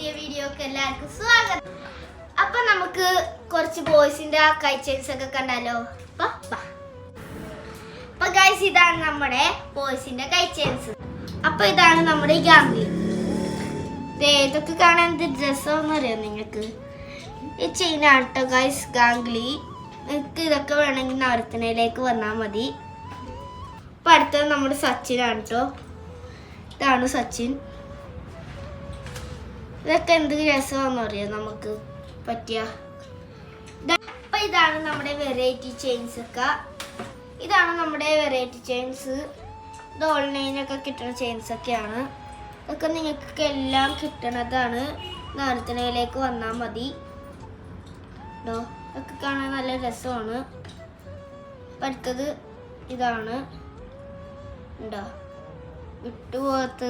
പുതിയ വീഡിയോക്ക് എല്ലാവർക്കും സ്വാഗതം. അപ്പൊ നമുക്ക് കുറച്ച് ബോയ്സിന്റെ കൈ ചെയിൻസ് ഒക്കെ കണ്ടാലോ? അപ്പൊ ഗൈസ്, ഇതാണ് നമ്മുടെ ബോയ്സിന്റെ കൈ ചെയിൻസ്. അപ്പൊ ഇതാണ് നമ്മുടെ ഗാംഗ്ലി. ഇതൊക്കെ കാണാൻ എന്ത് രസമെന്ന് അറിയാം നിങ്ങൾക്ക്? ഈ ചെയിനാണ് കേട്ടോ ഗൈസ് ഗാംഗ്ലി. നിങ്ങൾക്ക് ഇതൊക്കെ വേണമെങ്കിൽ നവരത്നയിലേക്ക് വന്നാൽ മതി. അപ്പൊ അടുത്തത് നമ്മുടെ സച്ചിനാണ് കേട്ടോ. ഇതാണ് സച്ചിൻ. ഇതൊക്കെ എന്ത് രസമാണെന്ന് അറിയാം നമുക്ക് പറ്റിയ. അപ്പൊ ഇതാണ് നമ്മുടെ വെറൈറ്റി ചെയിൻസ് ഒക്കെ. ഇതാണ് നമ്മുടെ വെറൈറ്റി ചെയിൻസ്. ഇത് ഓൺലൈനൊക്കെ കിട്ടുന്ന ചെയിൻസ് ഒക്കെയാണ്. ഇതൊക്കെ നിങ്ങൾക്ക് എല്ലാം കിട്ടണതാണ്. നവരത്നയിലേക്ക് വന്നാൽ മതി കേട്ടോ. ഇതൊക്കെ കാണാൻ നല്ല രസമാണ്. അടുത്തത് ഇതാണ് ഉണ്ടോ, വിട്ടുപോകത്ത്